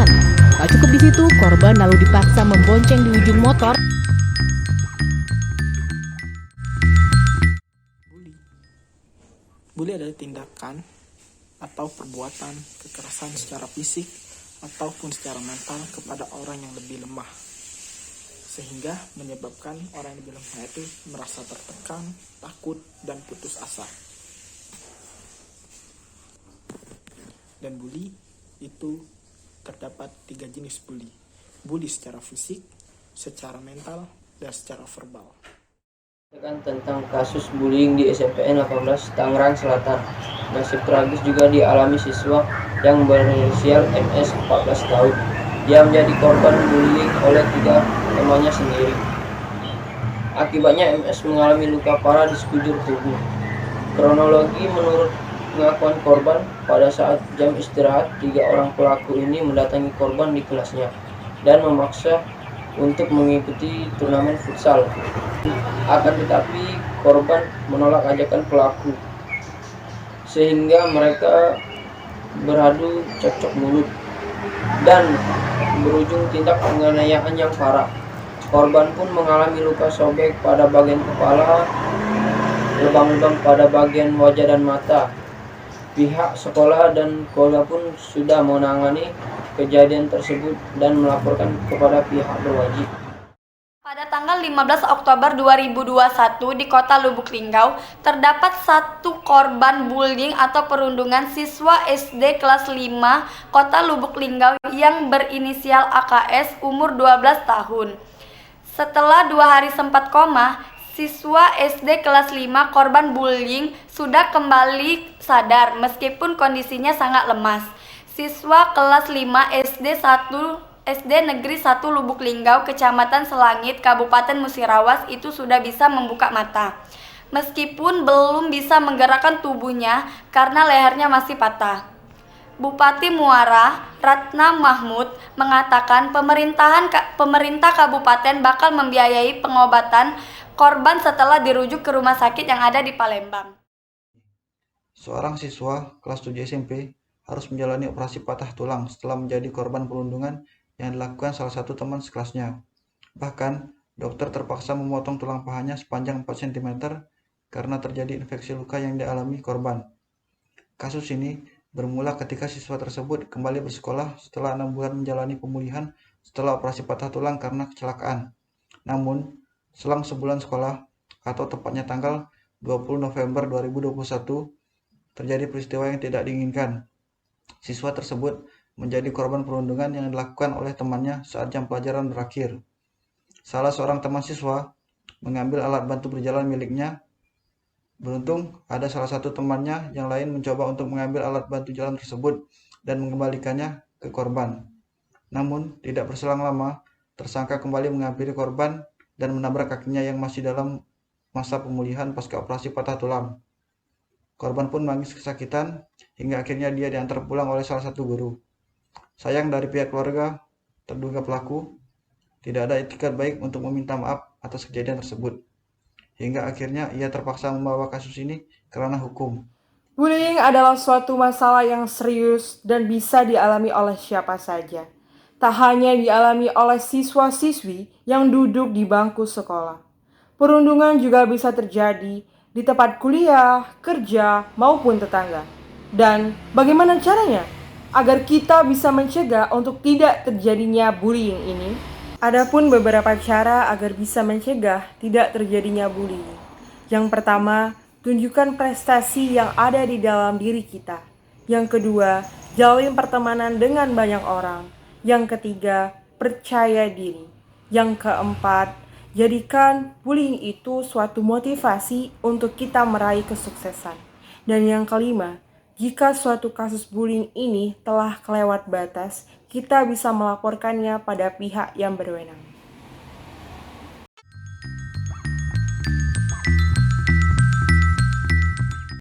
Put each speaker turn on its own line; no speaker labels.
jalan. Tak cukup di situ, korban lalu dipaksa membonceng di ujung motor.
Bully adalah tindakan atau perbuatan kekerasan secara fisik ataupun secara mental kepada orang yang lebih lemah, sehingga menyebabkan orang yang lebih lemah itu merasa tertekan, takut, dan putus asa. Dan bully itu terdapat 3 jenis bully. Bully secara fisik, secara mental, dan secara verbal.
Tentang kasus bullying di SMPN 18 Tangerang Selatan. Nasib tragis juga dialami siswa yang berinisial MS 14 tahun. Dia menjadi korban bullying oleh 3 temannya sendiri. Akibatnya MS mengalami luka parah di sekujur tubuh. Kronologi menurut pengakuan korban, pada saat jam istirahat, 3 orang pelaku ini mendatangi korban di kelasnya dan memaksa untuk mengikuti turnamen futsal. Akan tetapi korban menolak ajakan pelaku, sehingga mereka beradu cekcok mulut dan berujung tindak penganiayaan yang parah. Korban pun mengalami luka sobek pada bagian kepala, lebam-lebam pada bagian wajah dan mata. Pihak sekolah dan keluarga pun sudah menangani kejadian tersebut dan melaporkan kepada pihak berwajib.
Pada tanggal 15 Oktober 2021 di Kota Lubuk Linggau, terdapat 1 korban bullying atau perundungan siswa SD kelas 5 Kota Lubuk Linggau yang berinisial AKS umur 12 tahun. Setelah 2 hari sempat koma, siswa SD kelas 5 korban bullying sudah kembali sadar meskipun kondisinya sangat lemas. Siswa kelas 5 SD Negeri 1 Lubuk Linggau, Kecamatan Selangit, Kabupaten Musirawas itu sudah bisa membuka mata. Meskipun belum bisa menggerakkan tubuhnya karena lehernya masih patah. Bupati Muara, Ratna Mahmud, mengatakan pemerintah kabupaten bakal membiayai pengobatan korban setelah dirujuk ke rumah sakit yang ada di Palembang.
Seorang siswa kelas 7 SMP harus menjalani operasi patah tulang setelah menjadi korban perundungan yang dilakukan salah satu teman sekelasnya. Bahkan, dokter terpaksa memotong tulang pahanya sepanjang 4 cm karena terjadi infeksi luka yang dialami korban. Kasus ini bermula ketika siswa tersebut kembali bersekolah setelah 6 bulan menjalani pemulihan setelah operasi patah tulang karena kecelakaan. Namun, selang sebulan sekolah, atau tepatnya tanggal 20 November 2021, terjadi peristiwa yang tidak diinginkan. Siswa tersebut menjadi korban perundungan yang dilakukan oleh temannya saat jam pelajaran berakhir. Salah seorang teman siswa mengambil alat bantu berjalan miliknya. Beruntung, ada salah satu temannya yang lain mencoba untuk mengambil alat bantu jalan tersebut dan mengembalikannya ke korban. Namun, tidak berselang lama, tersangka kembali menghampiri korban dan menabrak kakinya yang masih dalam masa pemulihan pasca operasi patah tulang. Korban pun menangis kesakitan hingga akhirnya dia diantar pulang oleh salah satu guru. Sayang dari pihak keluarga terduga pelaku tidak ada etikat baik untuk meminta maaf atas kejadian tersebut. Hingga akhirnya ia terpaksa membawa kasus ini ke ranah hukum.
Bullying adalah suatu masalah yang serius dan bisa dialami oleh siapa saja. Tak hanya dialami oleh siswa-siswi yang duduk di bangku sekolah. Perundungan juga bisa terjadi di tempat kuliah, kerja, maupun tetangga. Dan bagaimana caranya agar kita bisa mencegah untuk tidak terjadinya bullying ini? Adapun beberapa cara agar bisa mencegah tidak terjadinya bullying. Yang pertama, tunjukkan prestasi yang ada di dalam diri kita. Yang kedua, jalin pertemanan dengan banyak orang. Yang ketiga, percaya diri. Yang keempat, jadikan bullying itu suatu motivasi untuk kita meraih kesuksesan. Dan yang kelima, jika suatu kasus bullying ini telah kelewat batas, kita bisa melaporkannya pada pihak yang berwenang.